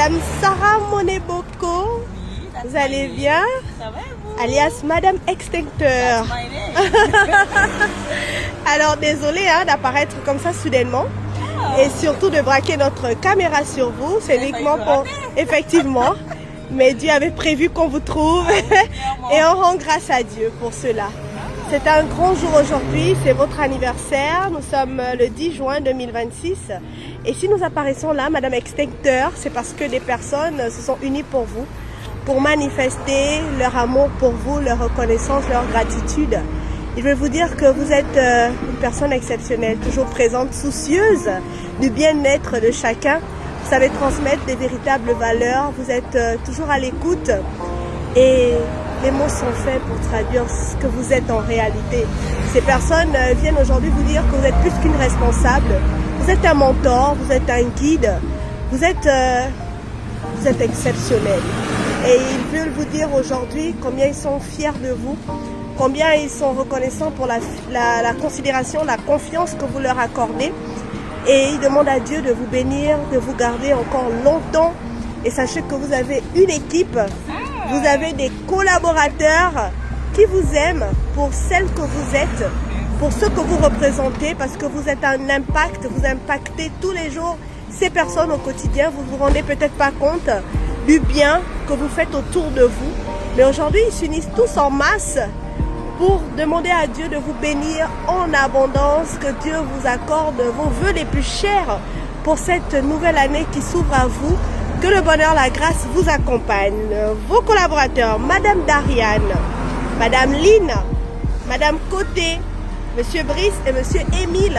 Madame Sarah Moneboko, vous allez bien? Ça va, vous? Alias Madame Extincteur. Alors désolé d'apparaître comme ça soudainement et surtout de braquer notre caméra sur vous. C'est uniquement pour... Effectivement. Mais Dieu avait prévu qu'on vous trouve et on rend grâce à Dieu pour cela. C'est un grand jour aujourd'hui, c'est votre anniversaire. Nous sommes le 10 juin 2026. Et si nous apparaissons là, Madame Extincteur, c'est parce que des personnes se sont unies pour vous, pour manifester leur amour pour vous, leur reconnaissance, leur gratitude. Je veux vous dire que vous êtes une personne exceptionnelle, toujours présente, soucieuse du bien-être de chacun. Vous savez transmettre des véritables valeurs, vous êtes toujours à l'écoute et les mots sont faits pour traduire ce que vous êtes en réalité. Ces personnes viennent aujourd'hui vous dire que vous êtes plus qu'une responsable, vous êtes un mentor, vous êtes un guide, vous êtes exceptionnel. Et ils veulent vous dire aujourd'hui combien ils sont fiers de vous, combien ils sont reconnaissants pour la considération, la confiance que vous leur accordez. Et ils demandent à Dieu de vous bénir, de vous garder encore longtemps. Et sachez que vous avez une équipe, vous avez des collaborateurs qui vous aiment pour celle que vous êtes, pour ce que vous représentez, parce que vous êtes un impact, vous impactez tous les jours ces personnes au quotidien. Vous ne vous rendez peut-être pas compte du bien que vous faites autour de vous. Mais aujourd'hui, ils s'unissent tous en masse pour demander à Dieu de vous bénir en abondance, que Dieu vous accorde vos vœux les plus chers pour cette nouvelle année qui s'ouvre à vous, que le bonheur, la grâce vous accompagne. Vos collaborateurs, Madame Dariane, Madame Lynn, Madame Côté, Monsieur Brice et Monsieur Émile,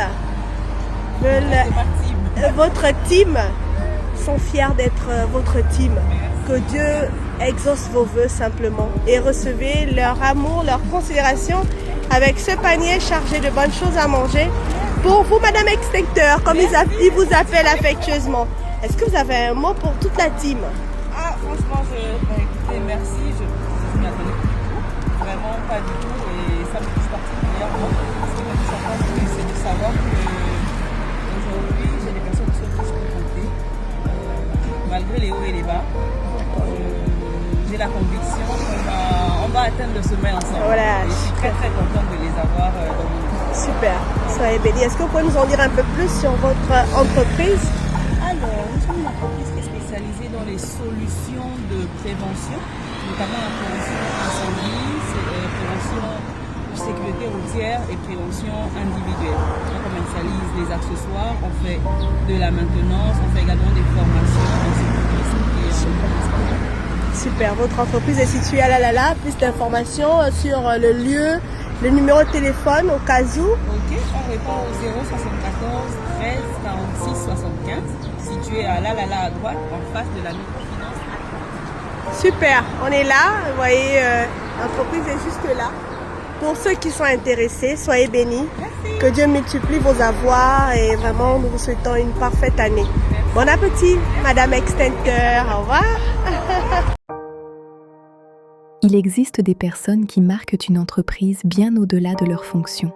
votre team, sont fiers d'être votre team. Que Dieu exauce vos vœux simplement et recevez leur amour, leur considération avec ce panier chargé de bonnes choses à manger pour vous, Madame Extincteur, comme ils vous appellent affectueusement. Est-ce que vous avez un mot pour toute la team? Franchement, écoutez, merci. Je m'y attendais pas du tout. Vraiment pas du tout. Et ça me touche particulièrement. Ce qui me touche encore plus, c'est de savoir qu'aujourd'hui, j'ai des personnes qui sont plus contentées, malgré les hauts et les bas. J'ai la conviction qu'on va atteindre le sommet ensemble. Voilà, et je suis très contente de les avoir dans mon vie. Super, soyez bénis. Est-ce que vous pouvez nous en dire un peu plus sur votre entreprise? Alors, nous sommes une entreprise qui est spécialisée dans les solutions de prévention, notamment la prévention incendie, prévention de sécurité routière et prévention individuelle. On commercialise les accessoires, on fait de la maintenance, on fait également des formations en sécurité et en Super, votre entreprise est située à Lalala. Plus d'informations sur le lieu, le numéro de téléphone au cas où. Ok, on répond au 074 13 46 75, situé à Lalala à droite, en face de la microfinance. Super, on est là. Vous voyez, l'entreprise est juste là. Pour ceux qui sont intéressés, soyez bénis. Merci. Que Dieu multiplie vos avoirs et vraiment nous vous souhaitons une parfaite année. Merci. Bon appétit, Madame Extincteur. Au revoir. Il existe des personnes qui marquent une entreprise bien au-delà de leur fonction.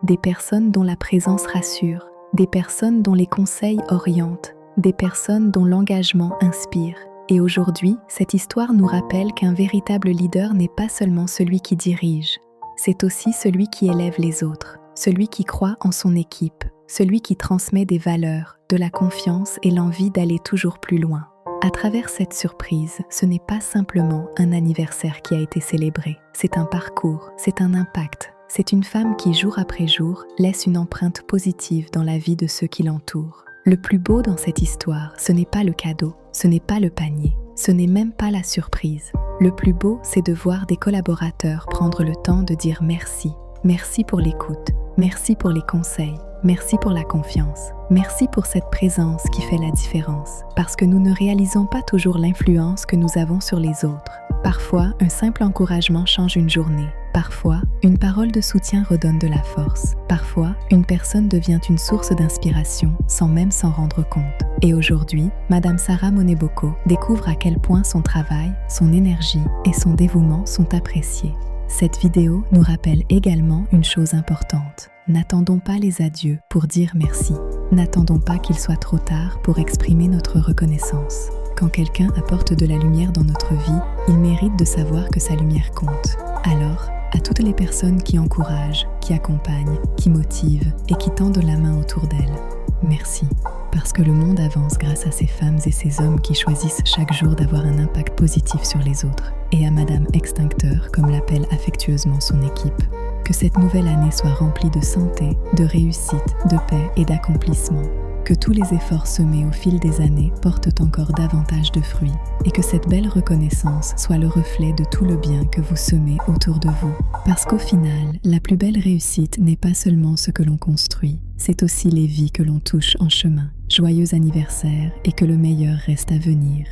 Des personnes dont la présence rassure, des personnes dont les conseils orientent, des personnes dont l'engagement inspire. Et aujourd'hui, cette histoire nous rappelle qu'un véritable leader n'est pas seulement celui qui dirige, c'est aussi celui qui élève les autres, celui qui croit en son équipe, celui qui transmet des valeurs, de la confiance et l'envie d'aller toujours plus loin. À travers cette surprise, ce n'est pas simplement un anniversaire qui a été célébré, c'est un parcours, c'est un impact, c'est une femme qui jour après jour laisse une empreinte positive dans la vie de ceux qui l'entourent. Le plus beau dans cette histoire, ce n'est pas le cadeau, ce n'est pas le panier, ce n'est même pas la surprise. Le plus beau, c'est de voir des collaborateurs prendre le temps de dire merci. Merci pour l'écoute, merci pour les conseils, merci pour la confiance, merci pour cette présence qui fait la différence. Parce que nous ne réalisons pas toujours l'influence que nous avons sur les autres. Parfois, un simple encouragement change une journée. Parfois, une parole de soutien redonne de la force. Parfois, une personne devient une source d'inspiration sans même s'en rendre compte. Et aujourd'hui, Madame Sarah Moneboko découvre à quel point son travail, son énergie et son dévouement sont appréciés. Cette vidéo nous rappelle également une chose importante. N'attendons pas les adieux pour dire merci. N'attendons pas qu'il soit trop tard pour exprimer notre reconnaissance. Quand quelqu'un apporte de la lumière dans notre vie, il mérite de savoir que sa lumière compte. Alors, à toutes les personnes qui encouragent, qui accompagnent, qui motivent et qui tendent la main autour d'elles, merci. Parce que le monde avance grâce à ces femmes et ces hommes qui choisissent chaque jour d'avoir un impact positif sur les autres. Et à Madame Extincteur, comme l'appelle affectueusement son équipe. Que cette nouvelle année soit remplie de santé, de réussite, de paix et d'accomplissement. Que tous les efforts semés au fil des années portent encore davantage de fruits et que cette belle reconnaissance soit le reflet de tout le bien que vous semez autour de vous. Parce qu'au final, la plus belle réussite n'est pas seulement ce que l'on construit, c'est aussi les vies que l'on touche en chemin. Joyeux anniversaire et que le meilleur reste à venir.